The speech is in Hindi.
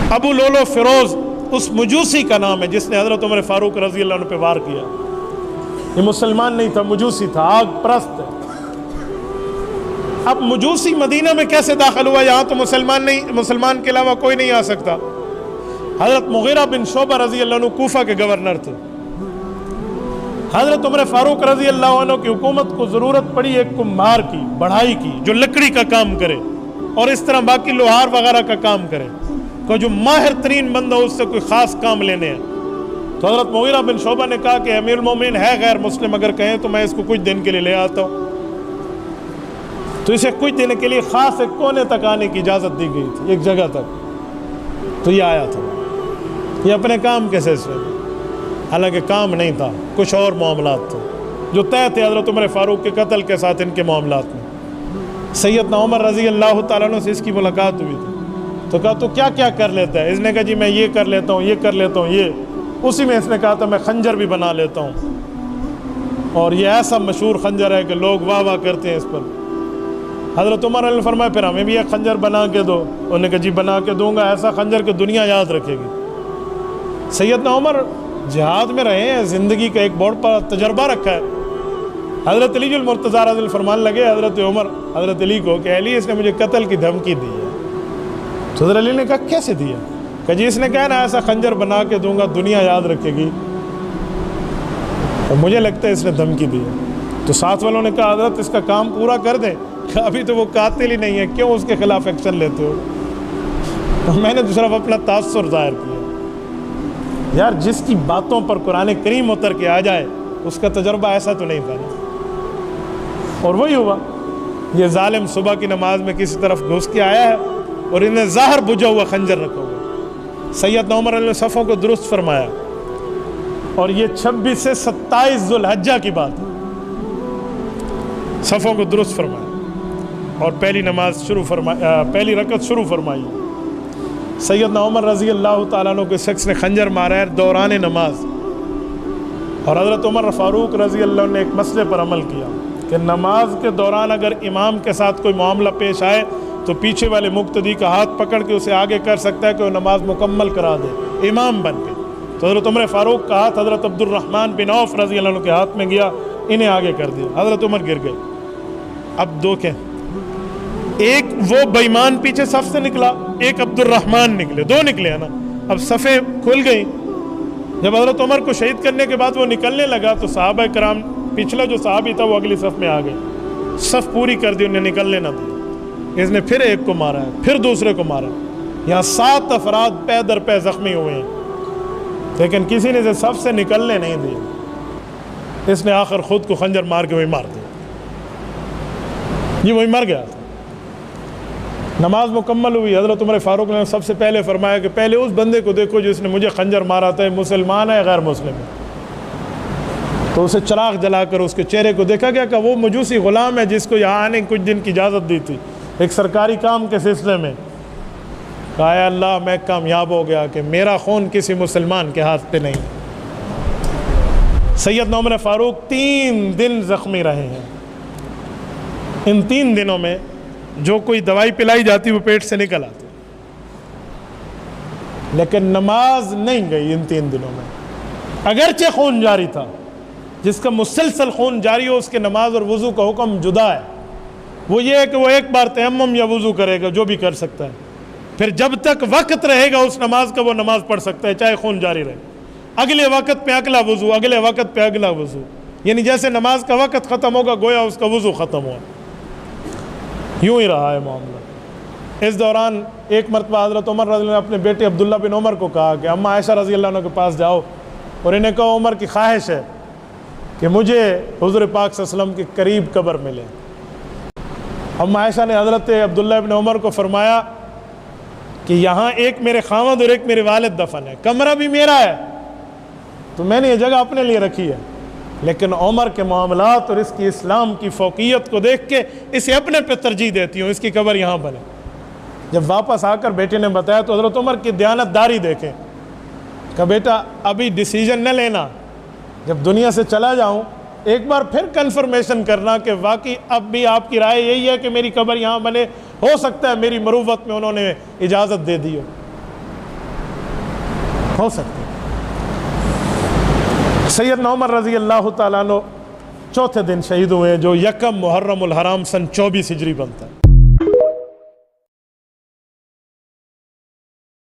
अबू लोलो फिरोज उस मजूसी का नाम है जिसने हज़रत उमर फ़ारूक रज़ी अल्लाह अन्हु पे वार किया। ये मुसलमान नहीं था, मजूसी था, आग परस्त है। अब मजूसी मदीना में कैसे दाखिल हुआ? यहाँ तो मुसलमान नहीं, मुसलमान के अलावा कोई नहीं आ सकता। हज़रत मुग़ीरा बिन शोबा रज़ी अल्लाह अन्हु कूफा के गवर्नर थे। हज़रत उमर फ़ारूक रज़ी अल्लाह अन्हु की हुकूमत को ज़रूरत पड़ी एक कुम्हार की, बढ़ाई की, जो लकड़ी का काम करे और इस तरह बाकी लोहार वगैरह का काम करे, को जो माहिर तरीन बंदा उससे कोई ख़ास काम लेने हैं। तो हज़रत मुग़ीरा बिन शोबा ने कहा कि अमीरुल मोमिनीन है गैर मुस्लिम, अगर कहें तो मैं इसको कुछ दिन के लिए ले आता हूँ। तो इसे कुछ दिन के लिए ख़ास एक कोने तक आने की इजाज़त दी गई थी, एक जगह तक। तो ये आया था, ये अपने काम के सिलसिले में, हालांकि काम नहीं था, कुछ और मामलात थे जो तय थे हज़रत उमर फ़ारूक के कत्ल के साथ इनके मामलात में। सैयदना उमर रज़ी अल्लाह तआला अन्हु से इसकी मुलाकात हुई थी। तो कहा तो क्या क्या कर लेता है? इसने कहा जी मैं ये कर लेता हूँ, ये कर लेता हूँ, ये। उसी में इसने कहा था मैं खंजर भी बना लेता हूँ, और ये ऐसा मशहूर खंजर है कि लोग वाह वाह करते हैं इस पर। हज़रत उमर ने फरमाया फिर हमें भी एक खंजर बना के दो। उन्होंने कहा जी बना के दूंगा, ऐसा खंजर कि दुनिया याद रखेगी। सैयदना उमर जिहाद में रहे हैं, ज़िंदगी का एक बहुत बड़ा तजर्बा रखा है। हज़रत अली मुर्तज़ा रज़ी फरमान लगे हज़रत उमर हज़रत अली को कि अली इसने मुझे कत्ल की धमकी दी है। तो हज़रत अली ने कहा कैसे दिया? कहा जी इसने कहा ना ऐसा खंजर बना के दूंगा दुनिया याद रखेगी, तो मुझे लगता है इसने धमकी दी है। तो साथ वालों ने कहा हज़रत इसका काम पूरा कर दें। अभी तो वो कातिल ही नहीं है, क्यों उसके खिलाफ एक्शन लेते हो? तो मैंने दूसरा अपना तासुर ज़ाहिर किया। यार जिसकी बातों पर कुरान करीम उतर के आ जाए उसका तजर्बा ऐसा तो नहीं था ना। और वही हुआ, ये जालिम सुबह की नमाज में किसी तरफ घुस के आया है और इन्हें ज़ाहिर बुझा हुआ खंजर रखा हुआ। सैयदना उमर ने सफ़ों को दुरुस्त फरमाया, और ये 26 से 27 ज़ुल्हज्जा की बात है। सफ़ों को दुरुस्त फरमाया और पहली नमाज शुरू फरमाया, पहली रकत शुरू फरमाई। सैयदना उमर रज़ी अल्लाह तआला अन्हु के शख्स ने खंजर मारा है दौरान नमाज, और हज़रत उमर फ़ारूक रज़ी अल्लाह ने एक मसले पर अमल किया कि नमाज के दौरान अगर इमाम के साथ कोई मामला पेश आए तो पीछे वाले मुक्तदी का हाथ पकड़ के उसे आगे कर सकता है कि वो नमाज मुकम्मल करा दे इमाम बन के। तो हज़रत उमर फ़ारूक का हाथ हज़रत अब्दुर्रहमान बिन औफ रज़ी अल्लाह अन्हु के हाथ में गया, इन्हें आगे कर दिया, हज़रत उमर गिर गए। अब दो क्या, एक वो बेईमान पीछे सफ से निकला, एक अब्दुर्रहमान निकले, दो निकले है ना। अब सफ़े खुल गई। जब हज़रत उमर को शहीद करने के बाद वो निकलने लगा तो सहाबा कराम, पिछला जो सहाबी था वो अगली सफ़ में आ गए, सफ़ पूरी कर दी, उन्हें निकलने ना दिया। इसने फिर एक को मारा है, फिर दूसरे को मारा। यहाँ 7 अफराद पै दर पै ज़ख्मी हुए हैं, लेकिन किसी ने सफ़ से निकलने नहीं दिया। इसने आखिर ख़ुद को खंजर मार के वही मार दिया, ये वही मर गया था। नमाज मुकम्मल हुई। हज़रत उमर फ़ारूक ने सबसे पहले फरमाया कि पहले उस बंदे को देखो जिसने मुझे खंजर मारा था, मुसलमान है गैर मुस्लिम है। तो उसे चिराग जलाकर उसके चेहरे को देखा गया कि वो मजूसी ग़ुलाम है जिसको यहाँ आने कुछ दिन की इजाज़त दी थी एक सरकारी काम के सिलसिले में। कहा अल्लाह मैं कामयाब हो गया कि मेरा खून किसी मुसलमान के हाथ पे नहीं। सैयदना उमर फ़ारूक 3 दिन ज़ख्मी रहे हैं। इन 3 दिनों में जो कोई दवाई पिलाई जाती वो पेट से निकल आती, लेकिन नमाज नहीं गई इन 3 दिनों में। अगरचे खून जारी था, जिसका मुसलसल खून जारी हो उसके नमाज और वज़ू का हुक्म जुदा है। वो ये है कि वो एक बार तयम्मुम या वज़ू करेगा, जो भी कर सकता है, फिर जब तक वक्त रहेगा उस नमाज का वो नमाज पढ़ सकता है चाहे खून जारी रहे। अगले वक्त पे अगला वज़ू, अगले वक्त पे अगला वज़ू, यानी जैसे नमाज का वक्त ख़त्म होगा गोया उसका वज़ू ख़त्म हुआ। यूँ ही रहा है मामला। इस दौरान एक मरतबा हज़रत उमर रज़ी ने अपने बेटे अब्दुल्ला बिन उमर को कहा कि अम्मा आयशा रज़ी अल्लाह अन्हा के पास जाओ और इन्हें कहो उमर की ख्वाहिश है कि मुझे हुज़ूर पाक सल्लल्लाहु अलैहि वसल्लम के करीब कब्र मिले। अम्मा आयशा ने हज़रत अब्दुल्ला बिन उमर को फरमाया कि यहाँ एक मेरे खामद और एक मेरे वालिद दफन है, कमरा भी मेरा है, तो मैंने ये जगह अपने लिए रखी है, लेकिन उमर के मामलात और इसकी इस्लाम की फ़ौक़ियत को देख के इसे अपने पे तरजीह देती हूँ, इसकी कब्र यहाँ बने। जब वापस आकर बेटे ने बताया तो हज़रत उमर की दयानतदारी देखें कि बेटा अभी डिसीजन न लेना, जब दुनिया से चला जाऊँ एक बार फिर कन्फर्मेशन करना कि वाकई अब भी आपकी राय यही है कि मेरी कब्र यहाँ बने। हो सकता है मेरी मरूवत में उन्होंने इजाज़त दे दी हो। हो सकती है। सैयदना उमर रज़ी अल्लाह ताला अन्हु चौथे दिन शहीद हुए, जो यकम मुहर्रमुल हराम सन 24 हिजरी बनता है।